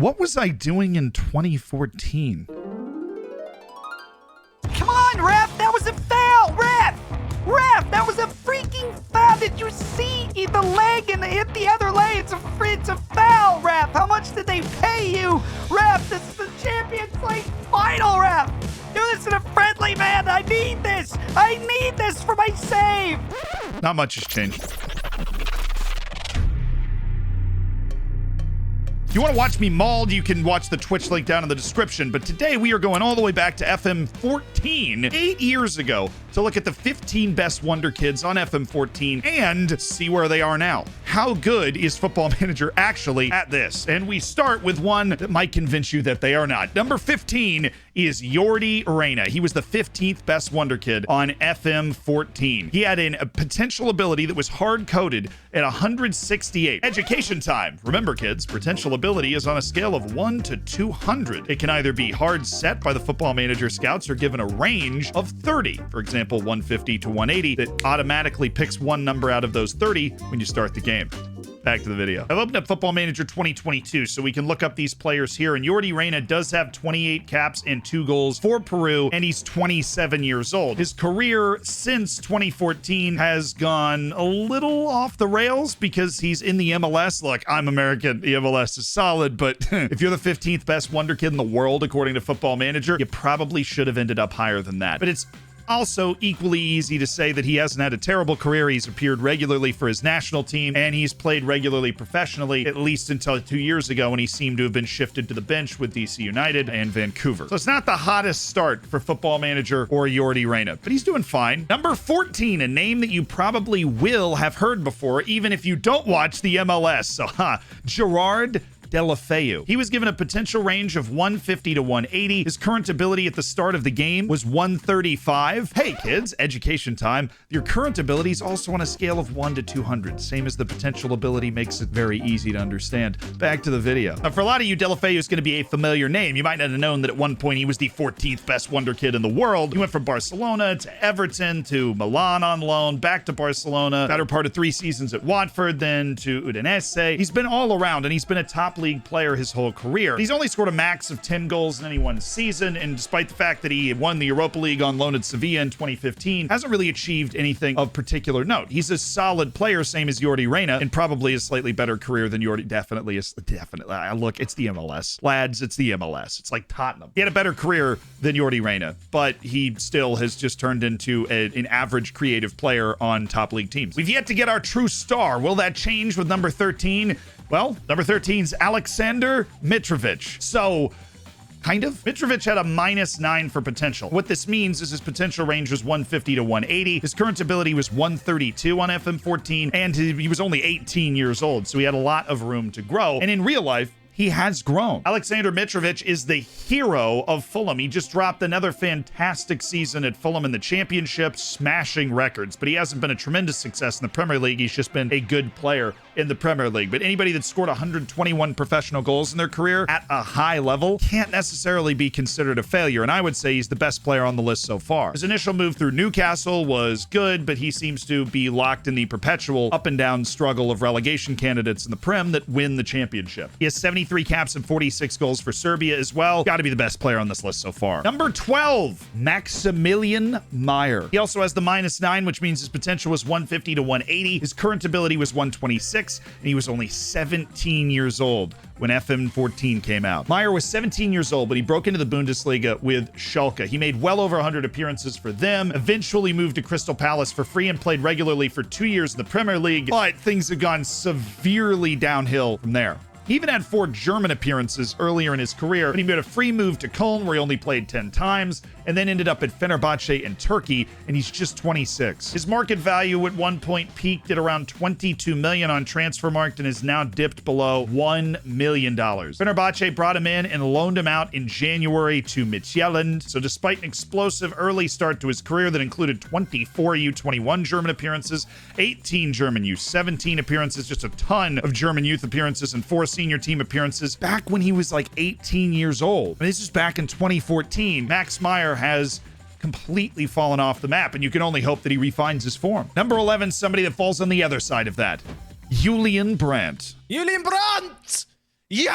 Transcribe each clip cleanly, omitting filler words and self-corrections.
What was I doing in 2014? Come on, ref! That was a foul! Ref! That was a freaking foul! Did you see the leg and hit the other leg? It's a foul, ref! How much did they pay you? Ref, this is the Champions League final, ref! Do this in a friendly, man! I need this! I need this for my save! Not much has changed. If you want to watch me mauled, you can watch the Twitch link down in the description. But today we are going all the way back to FM 14, 8 years ago, to look at the 15 best Wonder Kids on FM 14 and see where they are now. How good is Football Manager actually at this? And we start with one that might convince you that they are not. Number 15 is Yordi Reyna. He was the 15th best Wonder Kid on FM 14. He had a potential ability that was hard-coded at 168. Education time. Remember, kids, potential ability is on a scale of 1 to 200. It can either be hard set by the Football Manager scouts or given a range of 30. For example, 150 to 180 that automatically picks one number out of those 30 when you start the game. Back to the video. I've opened up Football Manager 2022 so we can look up these players here. And Yordi Reyna does have 28 caps and 2 goals for Peru, and he's 27 years old. His career since 2014 has gone a little off the rails because he's in the MLS. Look, I'm American. The MLS is solid, but if you're the 15th best Wonder Kid in the world, according to Football Manager, you probably should have ended up higher than that. But it's also equally easy to say that he hasn't had a terrible career. He's appeared regularly for his national team, and he's played regularly professionally, at least until 2 years ago when he seemed to have been shifted to the bench with DC United and Vancouver. So it's not the hottest start for Football Manager or Yordi Reyna, but he's doing fine. Number 14, a name that you probably will have heard before, even if you don't watch the MLS. So, Gerard Delafeu. He was given a potential range of 150 to 180. His current ability at the start of the game was 135. Hey kids, education time. Your current ability is also on a scale of 1 to 200. Same as the potential ability makes it very easy to understand. Back to the video. Now, for a lot of you, Delafeu is going to be a familiar name. You might not have known that at one point he was the 14th best Wonder Kid in the world. He went from Barcelona to Everton to Milan on loan, back to Barcelona, better part of 3 seasons at Watford, then to Udinese. He's been all around, and he's been a top league player his whole career. He's only scored a max of 10 goals in any one season, and despite the fact that he won the Europa League on loan at Sevilla in 2015, hasn't really achieved anything of particular note. He's a solid player, same as Yordi Reyna, and probably a slightly better career than Yordi. Definitely. Look, it's the MLS. Lads, it's the MLS. It's like Tottenham. He had a better career than Yordi Reyna, but he still has just turned into an average creative player on top league teams. We've yet to get our true star. Will that change with number 13? Well, number 13's Alexander Mitrovic. So, kind of. Mitrovic had a -9 for potential. What this means is his potential range was 150 to 180. His current ability was 132 on FM 14, and he was only 18 years old, so he had a lot of room to grow. And in real life, he has grown. Alexander Mitrovic is the hero of Fulham. He just dropped another fantastic season at Fulham in the Championship, smashing records, but he hasn't been a tremendous success in the Premier League. He's just been a good player in the Premier League. But anybody that scored 121 professional goals in their career at a high level can't necessarily be considered a failure, and I would say he's the best player on the list so far. His initial move through Newcastle was good, but he seems to be locked in the perpetual up and down struggle of relegation candidates in the Prem that win the Championship. He has 73 caps and 46 goals for Serbia as well. Got to be the best player on this list so far. Number 12, Maximilian Meyer. He also has the -9, which means his potential was 150 to 180. His current ability was 126, and he was only 17 years old when FM 14 came out. Meyer was 17 years old, but he broke into the Bundesliga with Schalke. He made well over 100 appearances for them, eventually moved to Crystal Palace for free and played regularly for 2 years in the Premier League, but things have gone severely downhill from there. He even had 4 German appearances earlier in his career, but he made a free move to Köln where he only played 10 times, and then ended up at Fenerbahce in Turkey, and he's just 26. His market value at one point peaked at around 22 million on Transfermarkt and has now dipped below $1 million. Fenerbahce brought him in and loaned him out in January to Midtjylland. So despite an explosive early start to his career that included 24 U21 German appearances, 18 German U17 appearances, just a ton of German youth appearances, and 4 senior team appearances back when he was like 18 years old. And this is back in 2014. Max Meyer has completely fallen off the map, and you can only hope that he refines his form. Number 11, somebody that falls on the other side of that. Julian Brandt. Julian Brandt! Yeah!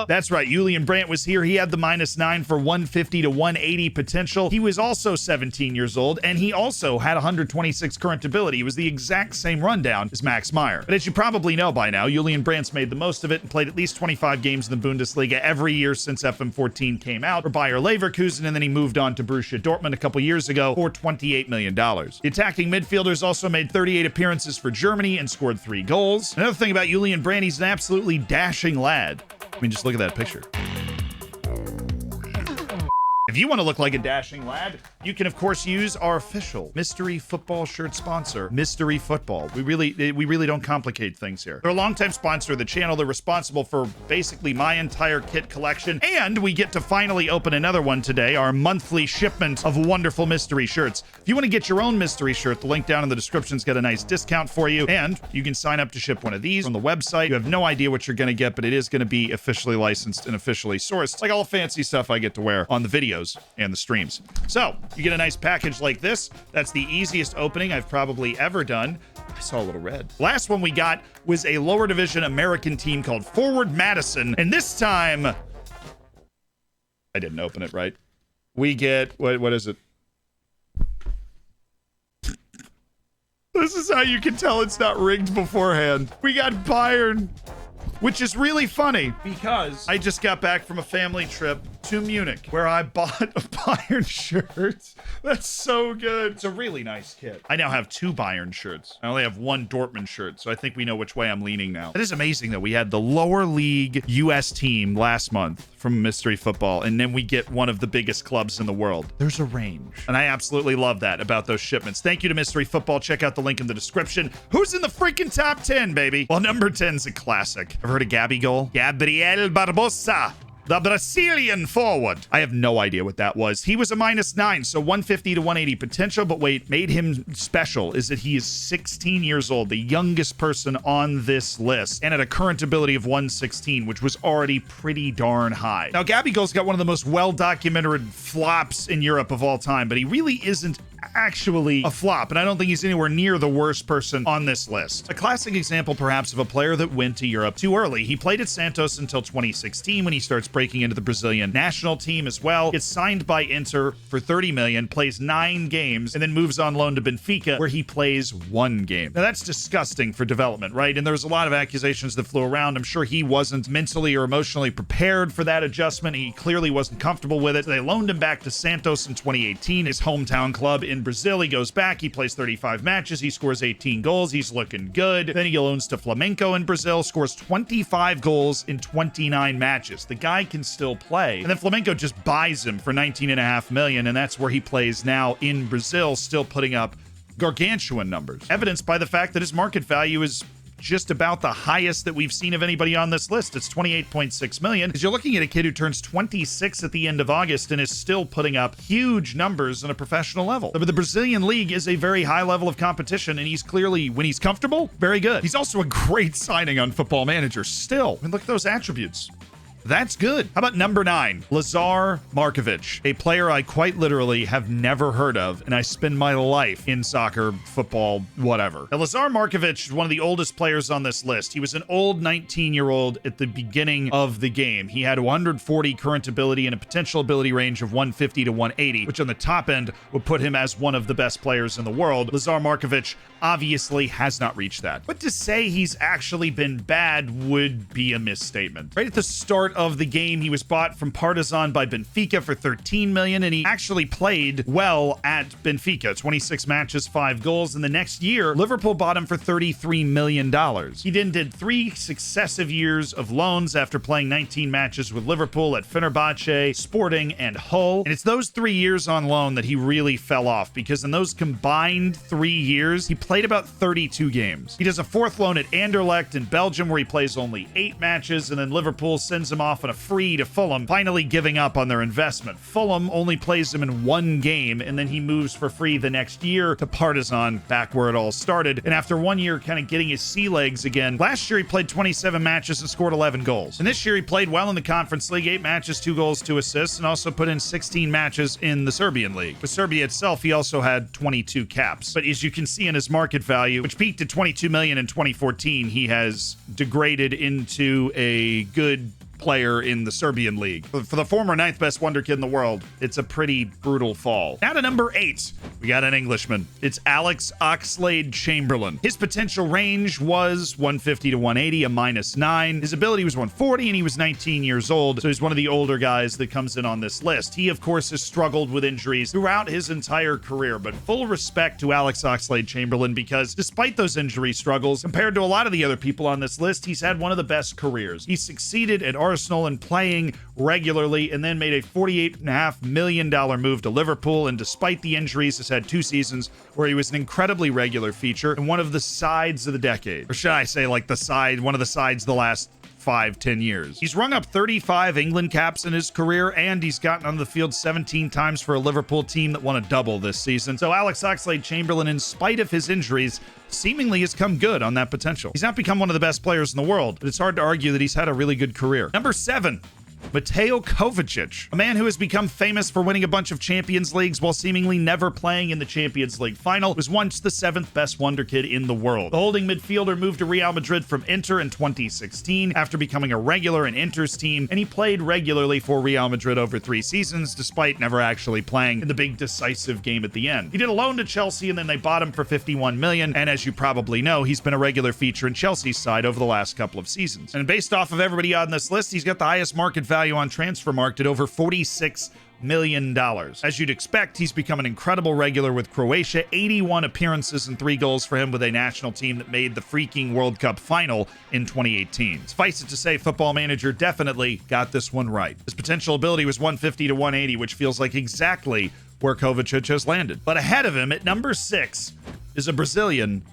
That's right. Julian Brandt was here. He had the -9 for 150 to 180 potential. He was also 17 years old, and he also had 126 current ability. It was the exact same rundown as Max Meyer. But as you probably know by now, Julian Brandt's made the most of it and played at least 25 games in the Bundesliga every year since FM14 came out for Bayer Leverkusen, and then he moved on to Borussia Dortmund a couple years ago for $28 million. The attacking midfielders also made 38 appearances for Germany and scored 3 goals. Another thing about Julian Brandt, he's an absolutely dashing lad. I mean, just look at that picture. If you want to look like a dashing lad, you can, of course, use our official mystery football shirt sponsor, Mystery Football. We really don't complicate things here. They're a longtime sponsor of the channel. They're responsible for basically my entire kit collection, and we get to finally open another one today, our monthly shipment of wonderful mystery shirts. If you want to get your own mystery shirt, the link down in the description's got a nice discount for you, and you can sign up to ship one of these from the website. You have no idea what you're going to get, but it is going to be officially licensed and officially sourced. It's like all the fancy stuff I get to wear on the videos and the streams. So you get a nice package like this. That's the easiest opening I've probably ever done. I saw a little red. Last one we got was a lower division American team called Forward Madison, and this time I didn't open it right. We get what is it? This is how you can tell it's not rigged beforehand. We got Bayern, which is really funny because I just got back from a family trip to Munich where I bought a Bayern shirt. That's so good. It's a really nice kit. I now have 2 Bayern shirts. I only have 1 Dortmund shirt, so I think we know which way I'm leaning now. It is amazing that we had the lower league US team last month from Mystery Football, and then we get one of the biggest clubs in the world. There's a range, and I absolutely love that about those shipments. Thank you to Mystery Football. Check out the link in the description. Who's in the freaking top 10, baby? Well, number 10's a classic. Ever heard of Gabigol? Gabriel Barbosa, the Brazilian forward. I have no idea what that was. He was a -9, so 150 to 180 potential, but wait, made him special is that he is 16 years old, the youngest person on this list, and at a current ability of 116, which was already pretty darn high. Now, Gabigol's got one of the most well-documented flops in Europe of all time, but he really isn't actually a flop, and I don't think he's anywhere near the worst person on this list. A classic example, perhaps, of a player that went to Europe too early. He played at Santos until 2016 when he starts breaking into the Brazilian national team as well. Gets signed by Inter for 30 million, plays 9 games, and then moves on loan to Benfica, where he plays 1 game. Now, that's disgusting for development, right? And there's a lot of accusations that flew around. I'm sure he wasn't mentally or emotionally prepared for that adjustment. He clearly wasn't comfortable with it. They loaned him back to Santos in 2018, his hometown club in Brazil. He goes back, he plays 35 matches, he scores 18 goals, he's looking good. Then he loans to Flamengo in Brazil, scores 25 goals in 29 matches. The guy can still play. And then Flamengo just buys him for 19.5 million, and that's where he plays now in Brazil, still putting up gargantuan numbers. Evidenced by the fact that his market value is just about the highest that we've seen of anybody on this list. It's 28.6 million. Because you're looking at a kid who turns 26 at the end of August and is still putting up huge numbers on a professional level. But the Brazilian league is a very high level of competition, and he's clearly, when he's comfortable, very good. He's also a great signing on Football Manager still. I mean, look at those attributes. That's good. How about number 9? Lazar Markovic, a player I quite literally have never heard of, and I spend my life in soccer, football, whatever. Now, Lazar Markovic is one of the oldest players on this list. He was an old 19-year-old at the beginning of the game. He had 140 current ability and a potential ability range of 150 to 180, which on the top end would put him as one of the best players in the world. Lazar Markovic obviously has not reached that. But to say he's actually been bad would be a misstatement. Right at the start of the game, he was bought from Partizan by Benfica for 13 million, and he actually played well at Benfica. 26 matches, 5 goals, and the next year, Liverpool bought him for $33 million. He then did 3 successive years of loans after playing 19 matches with Liverpool at Fenerbahce, Sporting, and Hull. And it's those 3 years on loan that he really fell off, because in those combined 3 years, he played about 32 games. He does a 4th loan at Anderlecht in Belgium, where he plays only 8 matches, and then Liverpool sends him off on a free to Fulham, finally giving up on their investment. Fulham only plays him in 1 game, and then he moves for free the next year to Partizan, back where it all started. And after 1 year kind of getting his sea legs again, last year he played 27 matches and scored 11 goals. And this year he played well in the Conference League, 8 matches, 2 goals, 2 assists, and also put in 16 matches in the Serbian League. With Serbia itself, he also had 22 caps. But as you can see in his market value, which peaked at 22 million in 2014, he has degraded into a good player in the Serbian league. For the former 9th best wonder kid in the world, it's a pretty brutal fall. Now to number 8, we got an Englishman. It's Alex Oxlade-Chamberlain. His potential range was 150 to 180, a -9. His ability was 140, and he was 19 years old, so he's one of the older guys that comes in on this list. He, of course, has struggled with injuries throughout his entire career, but full respect to Alex Oxlade-Chamberlain because despite those injury struggles, compared to a lot of the other people on this list, he's had one of the best careers. He succeeded at Arsenal in playing regularly and then made a $48.5 million move to Liverpool, and despite the injuries, has had 2 seasons where he was an incredibly regular feature and one of the sides of the decade. Or should I say, like, one of the sides the last 5-10 years. He's rung up 35 England caps in his career, and he's gotten on the field 17 times for a Liverpool team that won a double this season. So Alex Oxlade-Chamberlain, in spite of his injuries, seemingly has come good on that potential. He's not become one of the best players in the world, but it's hard to argue that he's had a really good career. Number 7. Mateo Kovacic, a man who has become famous for winning a bunch of Champions Leagues while seemingly never playing in the Champions League final, was once the 7th best wonder kid in the world. The holding midfielder moved to Real Madrid from Inter in 2016 after becoming a regular in Inter's team, and he played regularly for Real Madrid over 3 seasons, despite never actually playing in the big decisive game at the end. He did a loan to Chelsea, and then they bought him for $51 million, and as you probably know, he's been a regular feature in Chelsea's side over the last couple of seasons. And based off of everybody on this list, he's got the highest market value on Transfermarkt at over $46 million. As you'd expect, he's become an incredible regular with Croatia, 81 appearances and 3 goals for him with a national team that made the freaking World Cup final in 2018. Suffice it to say, Football Manager definitely got this one right. His potential ability was 150 to 180, which feels like exactly where Kovacic has landed. But ahead of him at number 6 is a Brazilian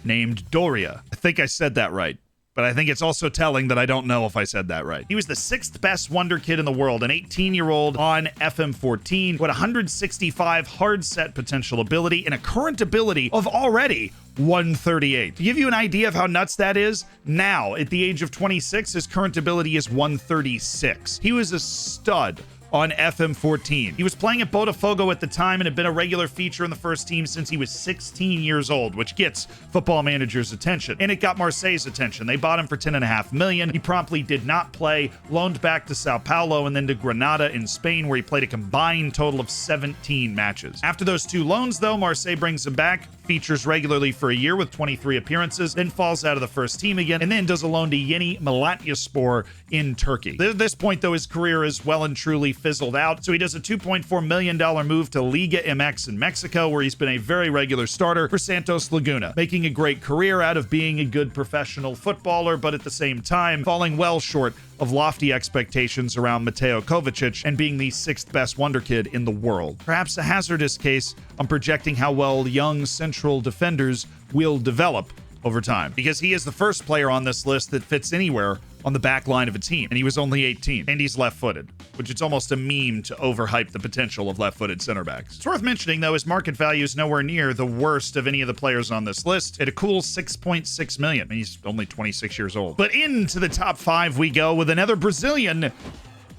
named Doria. I think I said that right, but I think it's also telling that I don't know if I said that right. He was the 6th best wonder kid in the world, an 18-year-old on FM14 with 165 hard set potential ability and a current ability of already 138. To give you an idea of how nuts that is, now at the age of 26, his current ability is 136. He was a stud on FM14. He was playing at Botafogo at the time and had been a regular feature in the first team since he was 16 years old, which gets Football Manager's attention. And it got Marseille's attention. They bought him for $10.5 million. He promptly did not play, loaned back to Sao Paulo and then to Granada in Spain, where he played a combined total of 17 matches. After those 2 loans, though, Marseille brings him back, features regularly for a year with 23 appearances, then falls out of the first team again, and then does a loan to Yeni Malatyaspor in Turkey. At this point, though, his career is well and truly fizzled out, so he does a $2.4 million move to Liga MX in Mexico, where he's been a very regular starter for Santos Laguna, making a great career out of being a good professional footballer, but at the same time, falling well short of lofty expectations around Mateo Kovacic and being the 6th best wonder kid in the world. Perhaps a hazardous case on projecting how well young central defenders will develop over time, because he is the first player on this list that fits anywhere on the back line of a team, and he was only 18, and he's left-footed, which it's almost a meme to overhype the potential of left-footed center backs. It's worth mentioning, though, his market value is nowhere near the worst of any of the players on this list at a cool $6.6 million. He's only 26 years old. But into the top 5 we go with another Brazilian,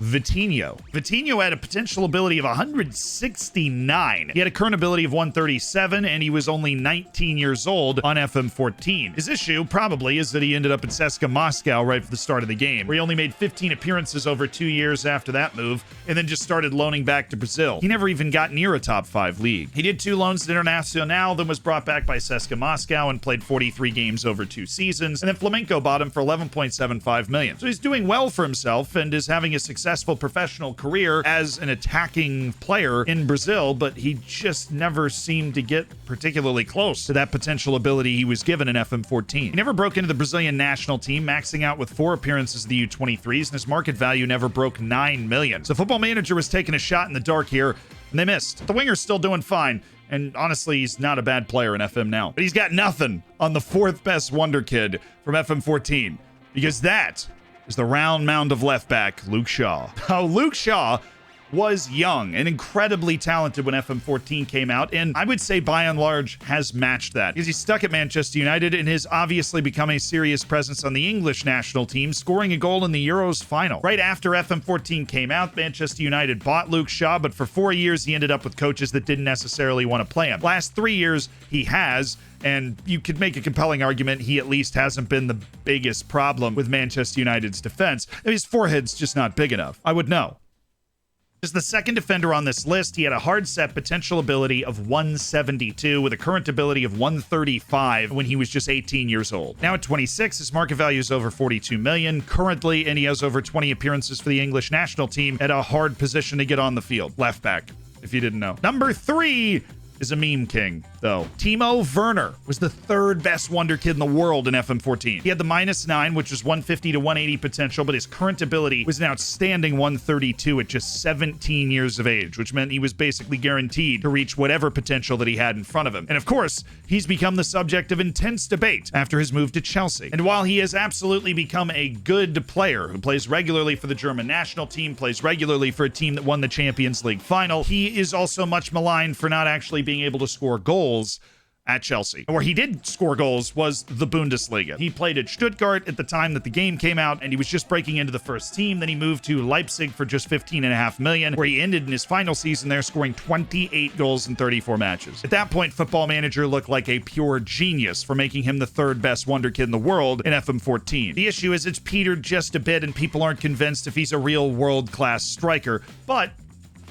Vitinho. Vitinho had a potential ability of 169. He had a current ability of 137, and he was only 19 years old on FM14. His issue probably is that he ended up at CSKA Moscow right at the start of the game, where he only made 15 appearances over 2 years after that move, and then just started loaning back to Brazil. He never even got near a top 5 league. He did 2 loans to Internacional, then was brought back by CSKA Moscow and played 43 games over 2 seasons, and then Flamengo bought him for $11.75 million. So he's doing well for himself and is having a successful professional career as an attacking player in Brazil, but he just never seemed to get particularly close to that potential ability he was given in FM14. He never broke into the Brazilian national team, maxing out with 4 appearances in the U23s, and his market value never broke $9 million. So Football Manager was taking a shot in the dark here, and they missed. The winger's still doing fine, and honestly, he's not a bad player in FM now. But he's got nothing on the 4th best wonder kid from FM14, because that is the round mound of left back, Luke Shaw. Now, Luke Shaw was young and incredibly talented when FM14 came out, and I would say by and large has matched that, because he's stuck at Manchester United and has obviously become a serious presence on the English national team, scoring a goal in the Euros final. Right after FM14 came out, Manchester United bought Luke Shaw, but for 4 years he ended up with coaches that didn't necessarily want to play him. Last 3 years he has, and you could make a compelling argument he at least hasn't been the biggest problem with Manchester United's defense. His forehead's just not big enough. I would know. As the second defender on this list, he had a hard set potential ability of 172 with a current ability of 135 when he was just 18 years old. Now at 26, his market value is over 42 million currently, and he has over 20 appearances for the English national team at a hard position to get on the field. Left back, if you didn't know. Number 3 is a meme king, though. Timo Werner was the third best wonder kid in the world in FM14. He had the -9, which was 150 to 180 potential, but his current ability was an outstanding 132 at just 17 years of age, which meant he was basically guaranteed to reach whatever potential that he had in front of him. And of course, he's become the subject of intense debate after his move to Chelsea. And while he has absolutely become a good player who plays regularly for the German national team, plays regularly for a team that won the Champions League final, he is also much maligned for not actually being able to score goals at Chelsea. Where he did score goals was the Bundesliga. He played at Stuttgart at the time that the game came out, and he was just breaking into the first team. Then he moved to Leipzig for just 15.5 million, where he ended in his final season there scoring 28 goals in 34 matches. At that point, Football Manager looked like a pure genius for making him the third best wonder kid in the world in FM14. The issue is it's petered just a bit, and people aren't convinced if he's a real world-class striker, but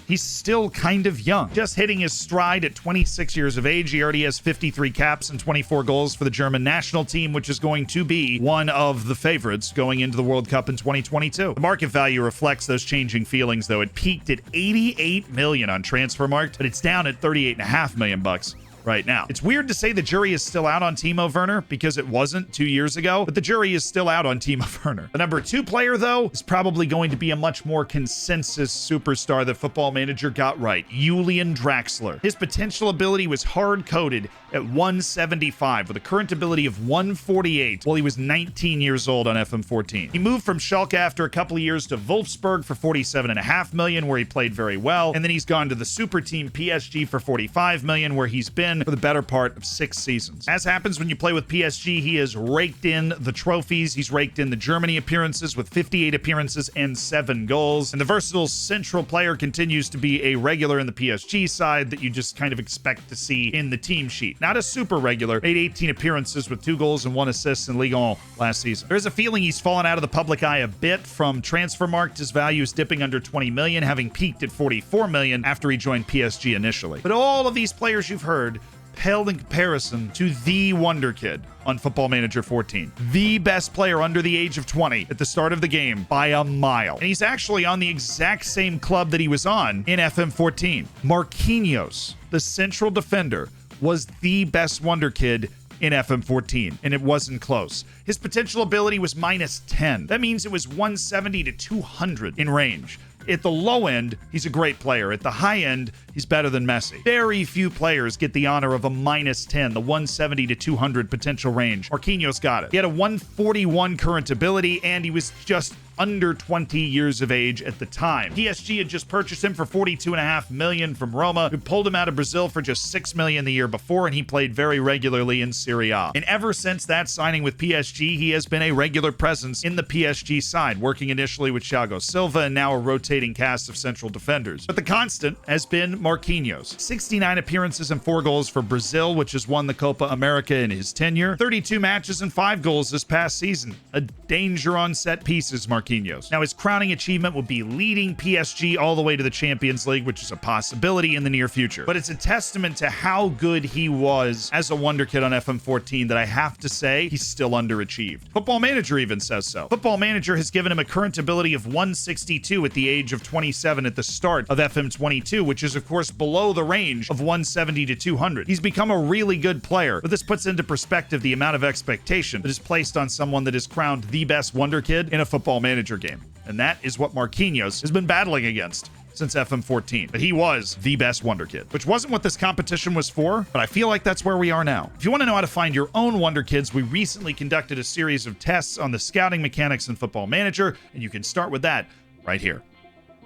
he's still kind of young. Just hitting his stride at 26 years of age. He already has 53 caps and 24 goals for the German national team, which is going to be one of the favorites going into the World Cup in 2022. The market value reflects those changing feelings, though. It peaked at 88 million on Transfermarkt, but it's down at 38.5 million bucks right now. It's weird to say the jury is still out on Timo Werner because it wasn't 2 years ago, but the jury is still out on Timo Werner. The number 2 player, though, is probably going to be a much more consensus superstar that Football Manager got right, Julian Draxler. His potential ability was hard-coded at 175 with a current ability of 148 while he was 19 years old on FM14. He moved from Schalke after a couple of years to Wolfsburg for 47.5 million, where he played very well, and then he's gone to the super team PSG for 45 million, where he's been for the better part of 6 seasons. As happens when you play with PSG, he has raked in the trophies. He's raked in the Germany appearances with 58 appearances and 7 goals. And the versatile central player continues to be a regular in the PSG side that you just kind of expect to see in the team sheet. Not a super regular, made 18 appearances with 2 goals and 1 assist in Ligue 1 last season. There's a feeling he's fallen out of the public eye a bit from Transfermarkt. His value is dipping under 20 million, having peaked at 44 million after he joined PSG initially. But all of these players you've heard paled in comparison to the Wonder Kid on Football Manager 14. The best player under the age of 20 at the start of the game by a mile. And he's actually on the exact same club that he was on in FM14. Marquinhos, the central defender, was the best Wonder Kid in FM14, and it wasn't close. His potential ability was -10. That means it was 170 to 200 in range. At the low end, he's a great player. At the high end, he's better than Messi. Very few players get the honor of a -10, the 170 to 200 potential range. Marquinhos got it. He had a 141 current ability, and he was just under 20 years of age at the time. PSG had just purchased him for 42.5 million from Roma, who pulled him out of Brazil for just 6 million the year before, and he played very regularly in Serie A. And ever since that signing with PSG, he has been a regular presence in the PSG side, working initially with Thiago Silva and now a rotating cast of central defenders. But the constant has been Marquinhos. 69 appearances and 4 goals for Brazil, which has won the Copa America in his tenure. 32 matches and 5 goals this past season. A danger on set pieces, Marquinhos. Now, his crowning achievement would be leading PSG all the way to the Champions League, which is a possibility in the near future. But it's a testament to how good he was as a wonder kid on FM14 that I have to say he's still underachieved. Football Manager even says so. Football Manager has given him a current ability of 162 at the age of 27 at the start of FM22, which is, of course, below the range of 170 to 200. He's become a really good player, but this puts into perspective the amount of expectation that is placed on someone that is crowned the best wonder kid in a Football Manager game. And that is what Marquinhos has been battling against since FM14. But he was the best wonder kid, which wasn't what this competition was for, but I feel like that's where we are now. If you want to know how to find your own wonder kids, we recently conducted a series of tests on the scouting mechanics in Football Manager, and you can start with that right here.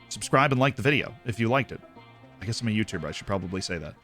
subscribe and like the video if you liked it. I guess I'm a YouTuber. I should probably say that.